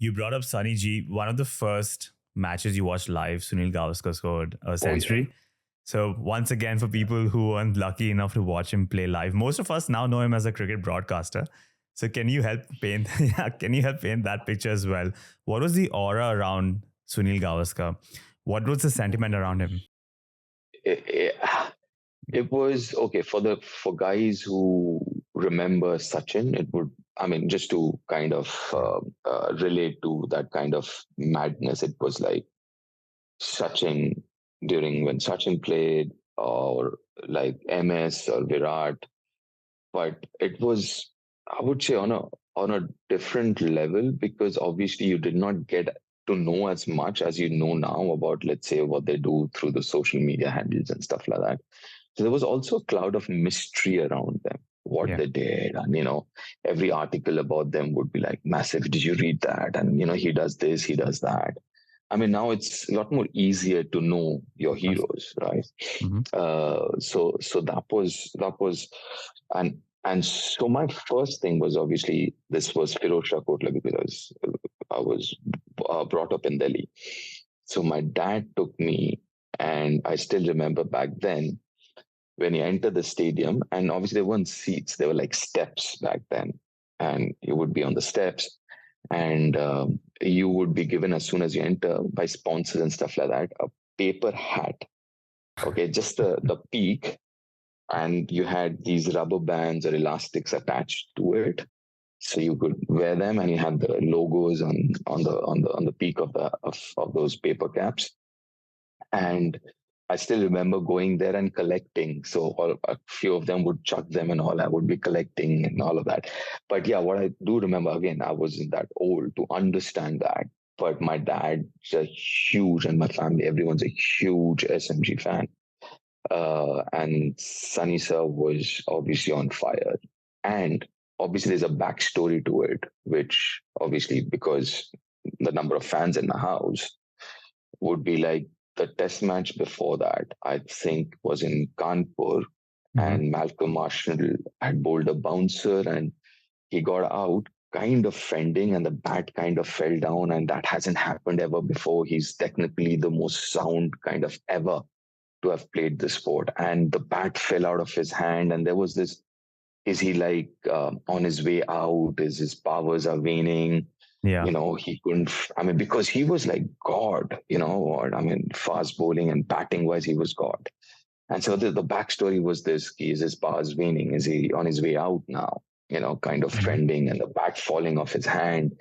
You brought up Sunny G. One of the first matches you watched live, Sunil Gavaskar scored a Oh, century. yeah. So once again, for people who weren't lucky enough to watch him play live, most of us now know him as a cricket broadcaster. So can you help paint? Yeah, can you help paint that picture as well? What was the aura around Sunil Gavaskar? What was the sentiment around him? It, it, it was okay for guys who remember Sachin. It would, I mean, just to kind of relate to that kind of madness. It was like Sachin during when Sachin played, or like MS or Virat. But it was, I would say, on a different level, because obviously you did not get to know as much as you know now about, let's say, what they do through the social media handles and stuff like that. So there was also a cloud of mystery around them, what Yeah. they did. And, every article about them would be like massive. Did you read that? And, he does this, he does that. I mean, now it's a lot more easier to know your heroes, right? Mm-hmm. So that was, and and so my first thing was, obviously, this was Firoz Shah Kotla, because I was brought up in Delhi. So my dad took me, and I still remember back then when you enter the stadium, and obviously there weren't seats, there were like steps back then, and you would be on the steps, and you would be given, as soon as you enter, by sponsors and stuff like that, a paper hat. Okay, just the peak, and you had these rubber bands or elastics attached to it, so you could wear them, and you had the logos on the peak of those paper caps. And I still remember going there and collecting. So a few of them would chuck them and all. I would be collecting and all of that. But yeah, what I do remember, again, I wasn't that old to understand that. But my dad's a huge, and my family, everyone's a huge SMG fan. And Sunny Sir was obviously on fire. And obviously, there's a backstory to it, which obviously, because the number of fans in the house, would be like the test match before that, I think, was in Kanpur, and Malcolm Marshall had bowled a bouncer, and he got out kind of fending, and the bat kind of fell down, and that hasn't happened ever before. He's technically the most sound kind of ever to have played the sport, and the bat fell out of his hand, and there was this, is he like on his way out, is his powers are waning, Yeah. he couldn't, I mean, because he was like God, or I mean, fast bowling and batting wise, he was God. And so the backstory was this: is his powers waning, is he on his way out now, kind of fending, and the bat falling off his hand.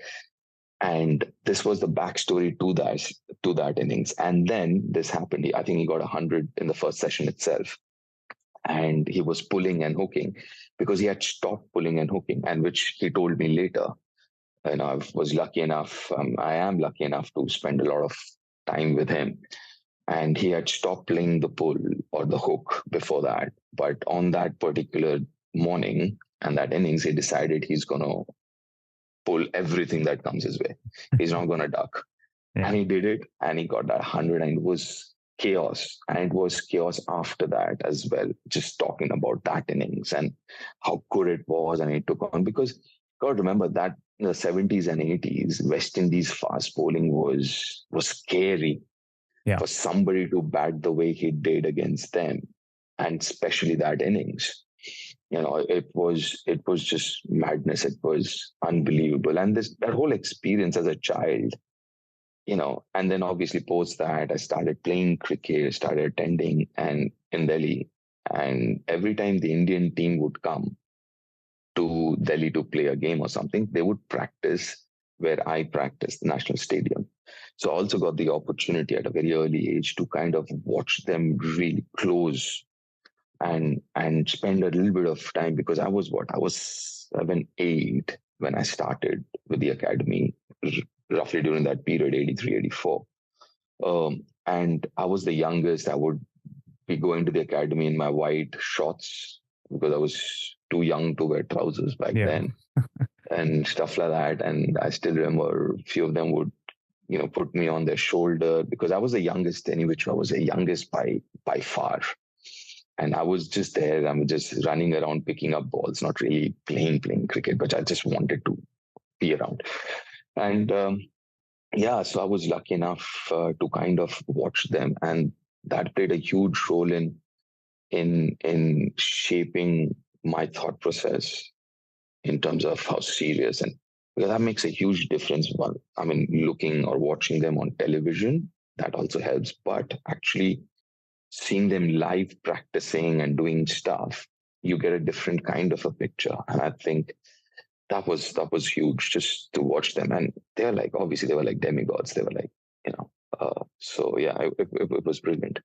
And this was the backstory to that innings. And then this happened. I think he got 100 in the first session itself, and he was pulling and hooking, because he had stopped pulling and hooking, and which he told me later. I was lucky enough, I am lucky enough to spend a lot of time with him. And he had stopped playing the pull or the hook before that. But on that particular morning and that innings, he decided he's going to pull everything that comes his way. He's not going to duck. Yeah. And he did it, and he got that 100, and it was chaos. And it was chaos after that as well, just talking about that innings and how good it was. And it took on, because God, remember that in the 70s and 80s, West Indies fast bowling was scary. Yeah. For somebody to bat the way he did against them, and especially that innings. It was just madness. It was unbelievable. And that whole experience as a child, and then obviously post that, I started playing cricket, started attending and in Delhi. And every time the Indian team would come to Delhi to play a game or something, they would practice where I practiced, the National Stadium. So I also got the opportunity at a very early age to kind of watch them really close, and spend a little bit of time, because I was 7, 8 when I started with the academy, roughly during that period, 83, 84. And I was the youngest. I would be going to the academy in my white shorts, because I was too young to wear trousers back then, and stuff like that. And I still remember a few of them would, put me on their shoulder, because I was the youngest anyway. I was the youngest by far. And I was just there. I'm just running around picking up balls, not really playing cricket, but I just wanted to be around. And yeah, so I was lucky enough to kind of watch them, and that played a huge role in shaping my thought process in terms of how serious, and because that makes a huge difference. One, I mean, looking or watching them on television, that also helps, but actually seeing them live practicing and doing stuff, you get a different kind of a picture. And I think that was huge just to watch them. And they're like, obviously they were like demigods. They were like, so yeah, it was brilliant.